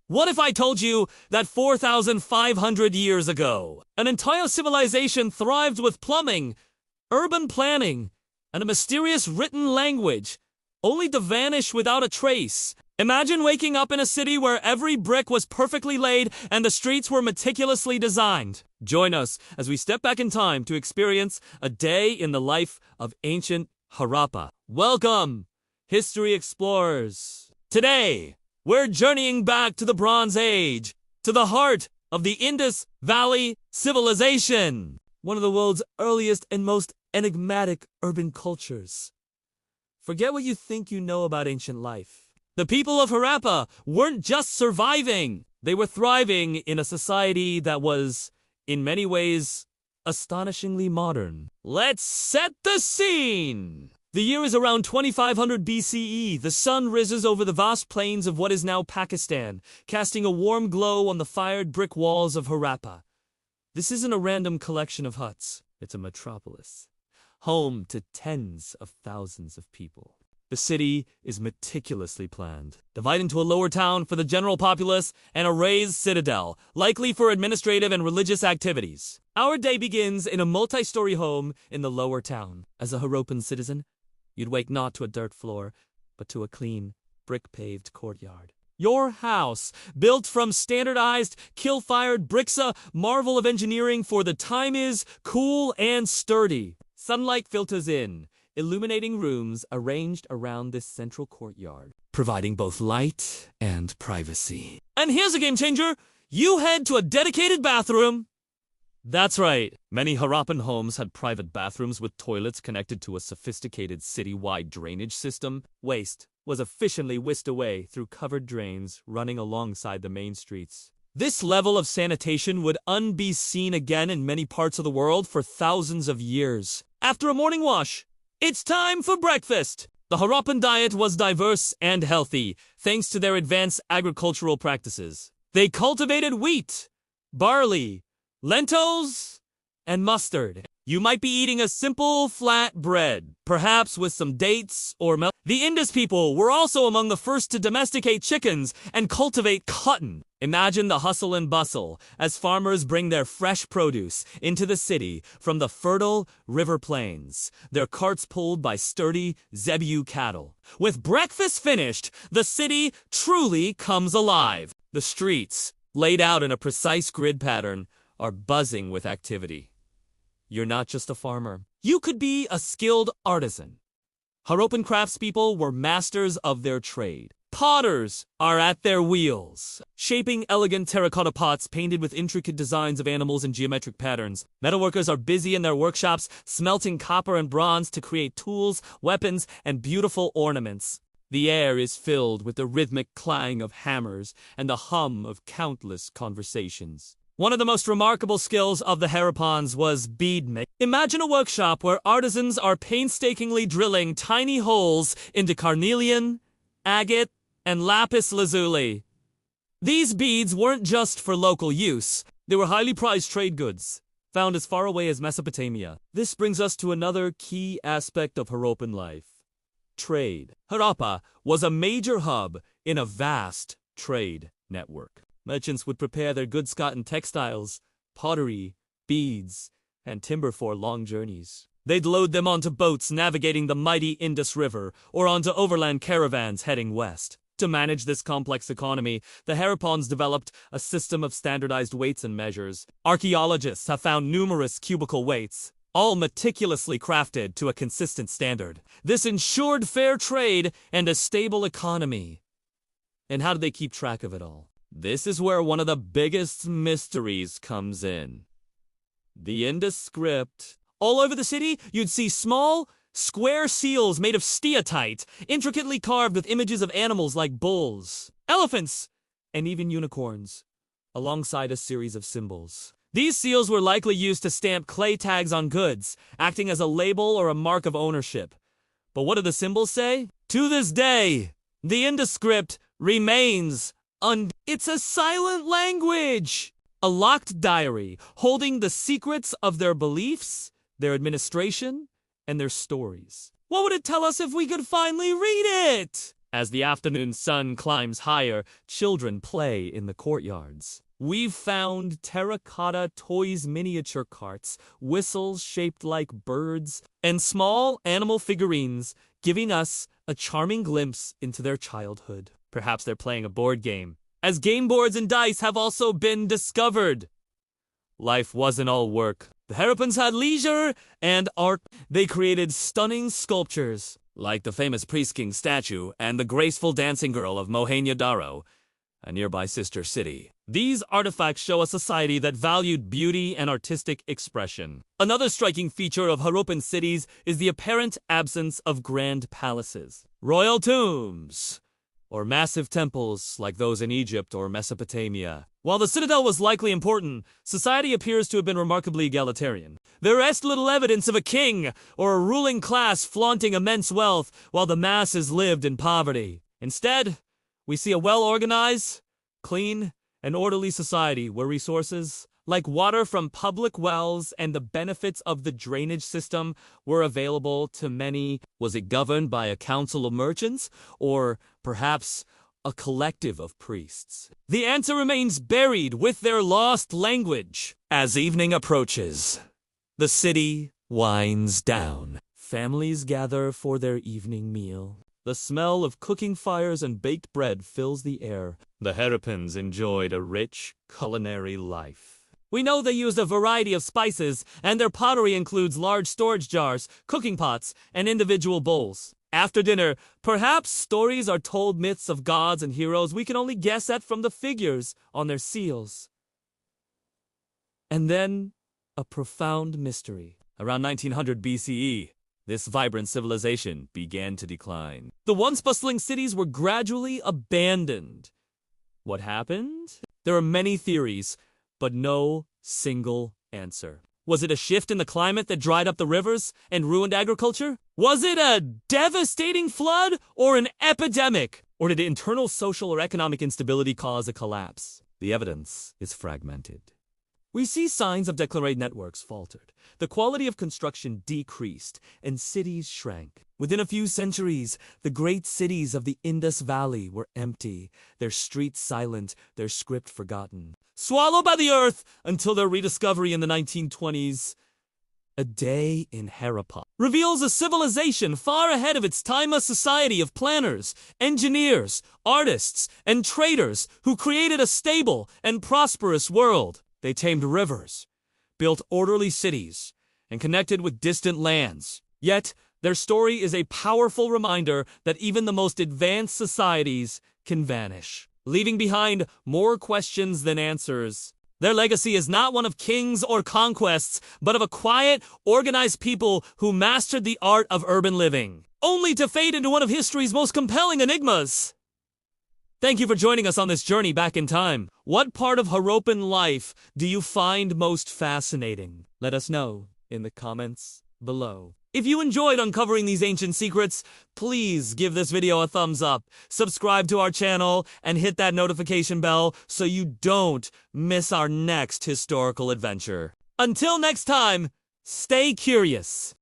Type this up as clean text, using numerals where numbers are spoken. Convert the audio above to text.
What if I told you that 4,500 years ago, an entire civilization thrived with plumbing, urban planning, and a mysterious written language, only to vanish without a trace? Imagine waking up in a city where every brick was perfectly laid and the streets were meticulously designed. Join us as we step back in time to experience a day in the life of ancient Harappa. Welcome, history explorers. Today, we're journeying back to the Bronze Age, to the heart of the Indus Valley Civilization, one of the world's earliest and most enigmatic urban cultures. Forget what you think you know about ancient life. The people of Harappa weren't just surviving, they were thriving in a society that was, in many ways, astonishingly modern. Let's set the scene! The year is around 2500 BCE. The sun rises over the vast plains of what is now Pakistan, casting a warm glow on the fired brick walls of Harappa. This isn't a random collection of huts. It's a metropolis, home to tens of thousands of people. The city is meticulously planned, divided into a lower town for the general populace and a raised citadel, likely for administrative and religious activities. Our day begins in a multi-story home in the lower town. As a Harappan citizen, you'd wake not to a dirt floor, but to a clean, brick-paved courtyard. Your house, built from standardized, kill-fired bricks, a marvel of engineering for the time, is cool and sturdy. Sunlight filters in, illuminating rooms arranged around this central courtyard, providing both light and privacy. And here's a game changer. You head to a dedicated bathroom. That's right. Many Harappan homes had private bathrooms with toilets connected to a sophisticated city-wide drainage system. Waste was efficiently whisked away through covered drains running alongside the main streets. This level of sanitation would be seen again in many parts of the world for thousands of years. After a morning wash, it's time for breakfast! The Harappan diet was diverse and healthy, thanks to their advanced agricultural practices. They cultivated wheat, barley, lentils, and mustard. You might be eating a simple flat bread, perhaps with some dates or milk. The Indus people were also among the first to domesticate chickens and cultivate cotton. Imagine the hustle and bustle as farmers bring their fresh produce into the city from the fertile river plains, their carts pulled by sturdy zebu cattle. With breakfast finished, the city truly comes alive. The streets, laid out in a precise grid pattern, are buzzing with activity. You're not just a farmer. You could be a skilled artisan. Harappan craftspeople were masters of their trade. Potters are at their wheels, shaping elegant terracotta pots painted with intricate designs of animals and geometric patterns. Metalworkers are busy in their workshops, smelting copper and bronze to create tools, weapons, and beautiful ornaments. The air is filled with the rhythmic clang of hammers and the hum of countless conversations. One of the most remarkable skills of the Harappans was bead making. Imagine a workshop where artisans are painstakingly drilling tiny holes into carnelian, agate, and lapis lazuli. These beads weren't just for local use. They were highly prized trade goods, found as far away as Mesopotamia. This brings us to another key aspect of Harappan life: trade. Harappa was a major hub in a vast trade network. Merchants would prepare their goods cotton textiles, pottery, beads, and timber for long journeys. They'd load them onto boats navigating the mighty Indus River or onto overland caravans heading west. To manage this complex economy, the Harappans developed a system of standardized weights and measures. Archaeologists have found numerous cubical weights, all meticulously crafted to a consistent standard. This ensured fair trade and a stable economy. And how did they keep track of it all? This is where one of the biggest mysteries comes in. The Indus script. All over the city, you'd see small, square seals made of steatite, intricately carved with images of animals like bulls, elephants, and even unicorns, alongside a series of symbols. These seals were likely used to stamp clay tags on goods, acting as a label or a mark of ownership. But what do the symbols say? To this day, the Indus script remains It's a silent language! A locked diary holding the secrets of their beliefs, their administration, and their stories. What would it tell us if we could finally read it? As the afternoon sun climbs higher, children play in the courtyards. We've found terracotta toys, miniature carts, whistles shaped like birds, and small animal figurines, giving us a charming glimpse into their childhood. Perhaps they're playing a board game, as game boards and dice have also been discovered. Life wasn't all work. The Harappans had leisure and art. They created stunning sculptures, like the famous priest king statue and the graceful dancing girl of Mohenjo-daro, a nearby sister city. These artifacts show a society that valued beauty and artistic expression. Another striking feature of Harappan cities is the apparent absence of grand palaces, royal tombs, or massive temples like those in Egypt or Mesopotamia. While the citadel was likely important, society appears to have been remarkably egalitarian. There rests little evidence of a king or a ruling class flaunting immense wealth while the masses lived in poverty. Instead, we see a well-organized, clean, and orderly society where resources, like water from public wells and the benefits of the drainage system, were available to many. Was it governed by a council of merchants, or perhaps a collective of priests? The answer remains buried with their lost language. As evening approaches, the city winds down. Families gather for their evening meal. The smell of cooking fires and baked bread fills the air. The Harappans enjoyed a rich culinary life. We know they used a variety of spices, and their pottery includes large storage jars, cooking pots, and individual bowls. After dinner, perhaps stories are told, myths of gods and heroes we can only guess at from the figures on their seals. And then, a profound mystery. Around 1900 BCE, this vibrant civilization began to decline. The once bustling cities were gradually abandoned. What happened? There are many theories, but no single answer. Was it a shift in the climate that dried up the rivers and ruined agriculture? Was it a devastating flood or an epidemic? Or did internal social or economic instability cause a collapse? The evidence is fragmented. We see signs of declarate networks faltered. The quality of construction decreased, and cities shrank. Within a few centuries, the great cities of the Indus Valley were empty, their streets silent, their script forgotten. Swallowed by the earth until their rediscovery in the 1920s. A Day in Harappa reveals a civilization far ahead of its time, a society of planners, engineers, artists, and traders who created a stable and prosperous world. They tamed rivers, built orderly cities, and connected with distant lands. Yet, their story is a powerful reminder that even the most advanced societies can vanish, leaving behind more questions than answers. Their legacy is not one of kings or conquests, but of a quiet, organized people who mastered the art of urban living, only to fade into one of history's most compelling enigmas. Thank you for joining us on this journey back in time. What part of Harappan life do you find most fascinating? Let us know in the comments below. If you enjoyed uncovering these ancient secrets, please give this video a thumbs up, subscribe to our channel, and hit that notification bell so you don't miss our next historical adventure. Until next time, stay curious.